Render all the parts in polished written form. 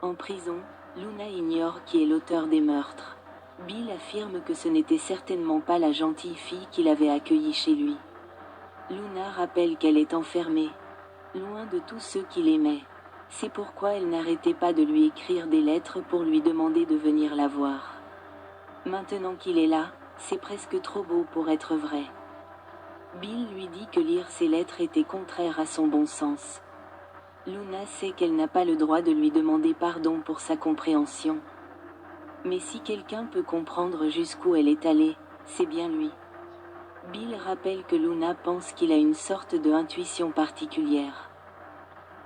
En prison, Luna ignore qui est l'auteur des meurtres. Bill affirme que ce n'était certainement pas la gentille fille qu'il avait accueillie chez lui. Luna rappelle qu'elle est enfermée, loin de tous ceux qui l'aimaient. C'est pourquoi elle n'arrêtait pas de lui écrire des lettres pour lui demander de venir la voir. Maintenant qu'il est là, c'est presque trop beau pour être vrai. Bill lui dit que lire ces lettres était contraire à son bon sens. Luna sait qu'elle n'a pas le droit de lui demander pardon pour sa compréhension. Mais si quelqu'un peut comprendre jusqu'où elle est allée, c'est bien lui. Bill rappelle que Luna pense qu'il a une sorte de intuition particulière.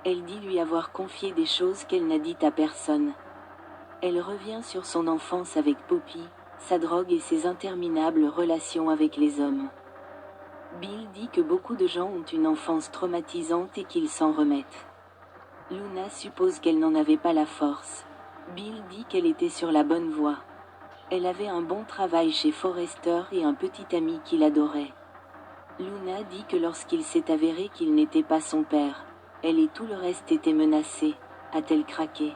Elle dit lui avoir confié des choses qu'elle n'a dites à personne. Elle revient sur son enfance avec Poppy, sa drogue et ses interminables relations avec les hommes. Bill dit que beaucoup de gens ont une enfance traumatisante et qu'ils s'en remettent. Luna suppose qu'elle n'en avait pas la force. Bill dit qu'elle était sur la bonne voie. Elle avait un bon travail chez Forrester et un petit ami qu'il adorait. Luna dit que lorsqu'il s'est avéré qu'il n'était pas son père, elle et tout le reste étaient menacés, a-t-elle craqué.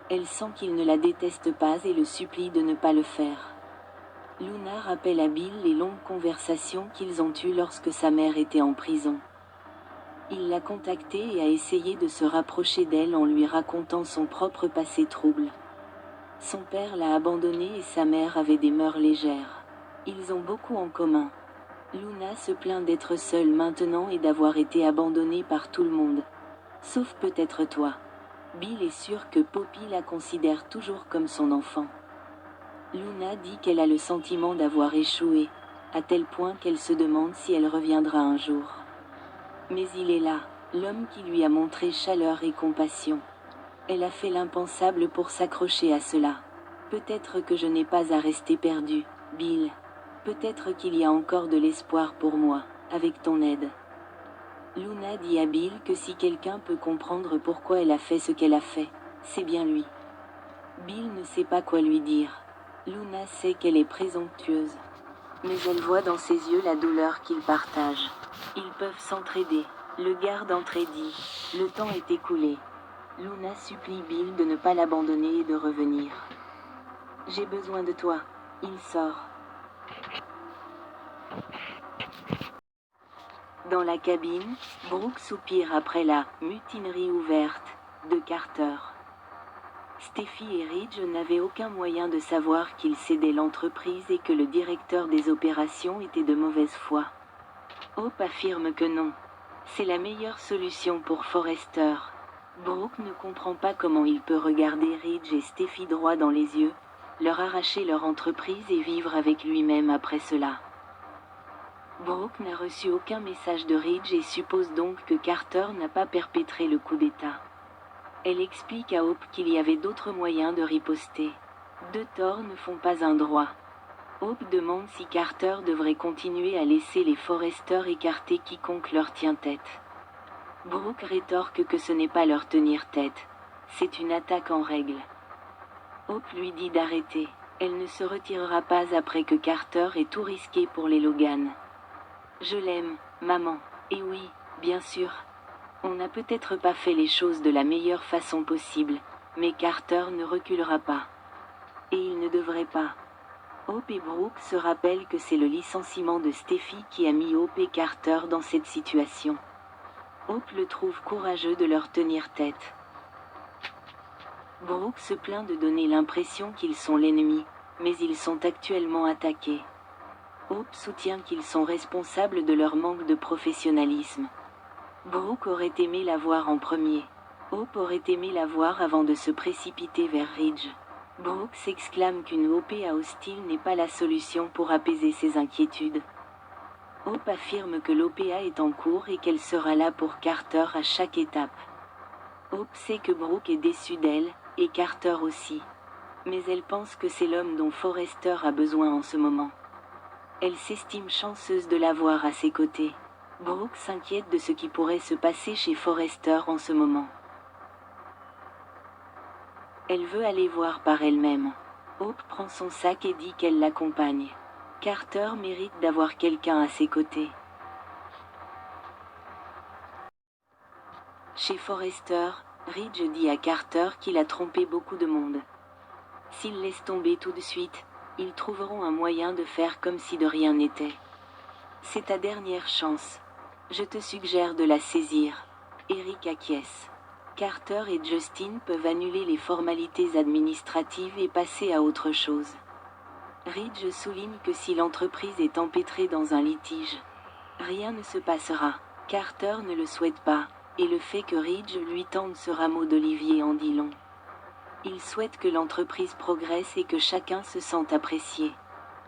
Elle sent qu'il ne la déteste pas et le supplie de ne pas le faire. Luna rappelle à Bill les longues conversations qu'ils ont eues lorsque sa mère était en prison. Il l'a contactée et a essayé de se rapprocher d'elle en lui racontant son propre passé trouble. Son père l'a abandonnée et sa mère avait des mœurs légères. Ils ont beaucoup en commun. Luna se plaint d'être seule maintenant et d'avoir été abandonnée par tout le monde. Sauf peut-être toi. Bill est sûr que Poppy la considère toujours comme son enfant. Luna dit qu'elle a le sentiment d'avoir échoué, à tel point qu'elle se demande si elle reviendra un jour. Mais il est là, l'homme qui lui a montré chaleur et compassion. Elle a fait l'impensable pour s'accrocher à cela. Peut-être que je n'ai pas à rester perdue, Bill. Peut-être qu'il y a encore de l'espoir pour moi, avec ton aide. Luna dit à Bill que si quelqu'un peut comprendre pourquoi elle a fait ce qu'elle a fait, c'est bien lui. Bill ne sait pas quoi lui dire. Luna sait qu'elle est présomptueuse. Mais elle voit dans ses yeux la douleur qu'ils partagent. Ils peuvent s'entraider. Le garde entrée dit « Le temps est écoulé ». Luna supplie Bill de ne pas l'abandonner et de revenir. « J'ai besoin de toi ». Il sort. Dans la cabine, Brooke soupire après la « mutinerie ouverte » de Carter. Steffi et Ridge n'avaient aucun moyen de savoir qu'ils cédaient l'entreprise et que le directeur des opérations était de mauvaise foi. Hope affirme que non. C'est la meilleure solution pour Forrester. Brooke ne comprend pas comment il peut regarder Ridge et Steffi droit dans les yeux, leur arracher leur entreprise et vivre avec lui-même après cela. Brooke n'a reçu aucun message de Ridge et suppose donc que Carter n'a pas perpétré le coup d'État. Elle explique à Hope qu'il y avait d'autres moyens de riposter. Deux torts ne font pas un droit. Hope demande si Carter devrait continuer à laisser les Forrester écarter quiconque leur tient tête. Brooke rétorque que ce n'est pas leur tenir tête. C'est une attaque en règle. Hope lui dit d'arrêter. Elle ne se retirera pas après que Carter ait tout risqué pour les Logan. Je l'aime, maman. Et oui, bien sûr. On n'a peut-être pas fait les choses de la meilleure façon possible, mais Carter ne reculera pas. Et il ne devrait pas. Hope et Brooke se rappellent que c'est le licenciement de Steffi qui a mis Hope et Carter dans cette situation. Hope le trouve courageux de leur tenir tête. Brooke se plaint de donner l'impression qu'ils sont l'ennemi, mais ils sont actuellement attaqués. Hope soutient qu'ils sont responsables de leur manque de professionnalisme. Brooke aurait aimé la voir en premier. Hope aurait aimé la voir avant de se précipiter vers Ridge. Brooke s'exclame qu'une OPA hostile n'est pas la solution pour apaiser ses inquiétudes. Hope affirme que l'OPA est en cours et qu'elle sera là pour Carter à chaque étape. Hope sait que Brooke est déçue d'elle, et Carter aussi. Mais elle pense que c'est l'homme dont Forrester a besoin en ce moment. Elle s'estime chanceuse de l'avoir à ses côtés. Brooke s'inquiète de ce qui pourrait se passer chez Forrester en ce moment. Elle veut aller voir par elle-même. Hope prend son sac et dit qu'elle l'accompagne. Carter mérite d'avoir quelqu'un à ses côtés. Chez Forrester, Ridge dit à Carter qu'il a trompé beaucoup de monde. S'ils laissent tomber tout de suite, ils trouveront un moyen de faire comme si de rien n'était. C'est ta dernière chance. Je te suggère de la saisir. Eric acquiesce. Carter et Justin peuvent annuler les formalités administratives et passer à autre chose. Ridge souligne que si l'entreprise est empêtrée dans un litige, rien ne se passera. Carter ne le souhaite pas, et le fait que Ridge lui tende ce rameau d'olivier en dit long. Il souhaite que l'entreprise progresse et que chacun se sente apprécié.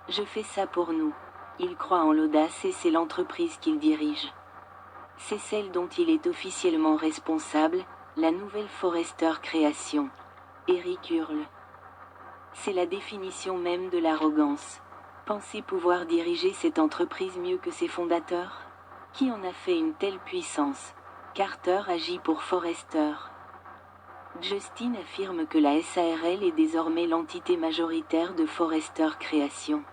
Je fais ça pour nous. Il croit en l'audace et c'est l'entreprise qu'il dirige. C'est celle dont il est officiellement responsable, la nouvelle Forrester création. Eric hurle. C'est la définition même de l'arrogance. Penser pouvoir diriger cette entreprise mieux que ses fondateurs? Qui en a fait une telle puissance? Carter agit pour Forrester. Justin affirme que la SARL est désormais l'entité majoritaire de Forrester Création.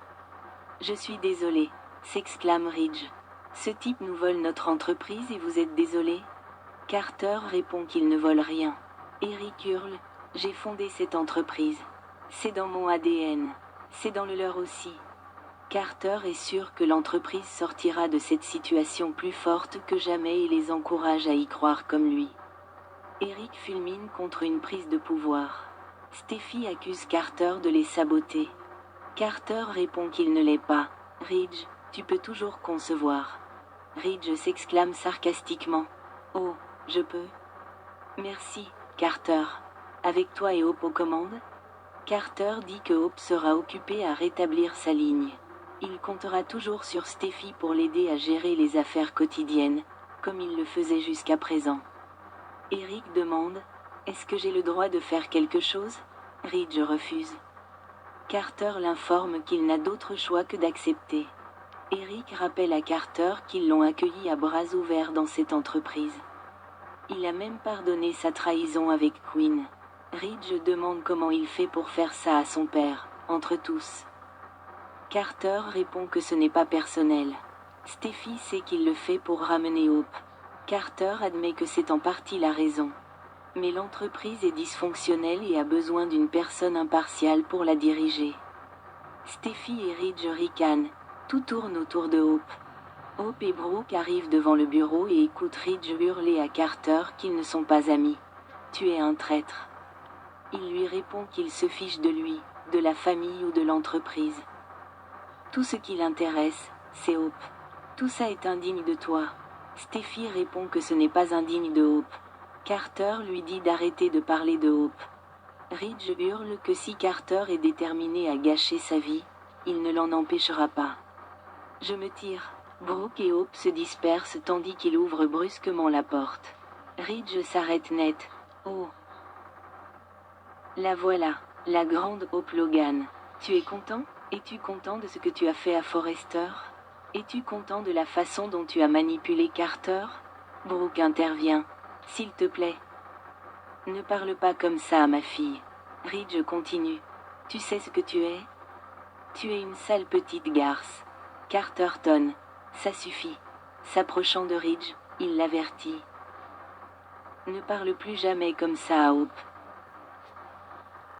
Je suis désolé, s'exclame Ridge. Ce type nous vole notre entreprise et vous êtes désolé? Carter répond qu'il ne vole rien. Eric hurle, j'ai fondé cette entreprise. C'est dans mon ADN. C'est dans le leur aussi. Carter est sûr que l'entreprise sortira de cette situation plus forte que jamais et les encourage à y croire comme lui. Eric fulmine contre une prise de pouvoir. Steffi accuse Carter de les saboter. Carter répond qu'il ne l'est pas. Ridge, tu peux toujours concevoir. Ridge s'exclame sarcastiquement. Oh, je peux. Merci, Carter. Avec toi et Hope aux commandes? Carter dit que Hope sera occupé à rétablir sa ligne. Il comptera toujours sur Steffi pour l'aider à gérer les affaires quotidiennes, comme il le faisait jusqu'à présent. Eric demande, est-ce que j'ai le droit de faire quelque chose? Ridge refuse. Carter l'informe qu'il n'a d'autre choix que d'accepter. Eric rappelle à Carter qu'ils l'ont accueilli à bras ouverts dans cette entreprise. Il a même pardonné sa trahison avec Quinn. Ridge demande comment il fait pour faire ça à son père, entre tous. Carter répond que ce n'est pas personnel. Steffi sait qu'il le fait pour ramener Hope. Carter admet que c'est en partie la raison. Mais l'entreprise est dysfonctionnelle et a besoin d'une personne impartiale pour la diriger. Steffi et Ridge ricanent. Tout tourne autour de Hope. Hope et Brooke arrivent devant le bureau et écoutent Ridge hurler à Carter qu'ils ne sont pas amis. Tu es un traître. Il lui répond qu'il se fiche de lui, de la famille ou de l'entreprise. Tout ce qui l'intéresse, c'est Hope. Tout ça est indigne de toi. Steffi répond que ce n'est pas indigne de Hope. Carter lui dit d'arrêter de parler de Hope. Ridge hurle que si Carter est déterminé à gâcher sa vie, il ne l'en empêchera pas. Je me tire. Brooke et Hope se dispersent tandis qu'il ouvre brusquement la porte. Ridge s'arrête net. Oh! La voilà, la grande Hope Logan. Tu es content? Es-tu content de ce que tu as fait à Forrester? Es-tu content de la façon dont tu as manipulé Carter? Brooke intervient. S'il te plaît. Ne parle pas comme ça à ma fille. Ridge continue. Tu sais ce que tu es? Tu es une sale petite garce. Carter tonne. Ça suffit. S'approchant de Ridge, il l'avertit. Ne parle plus jamais comme ça à Hope.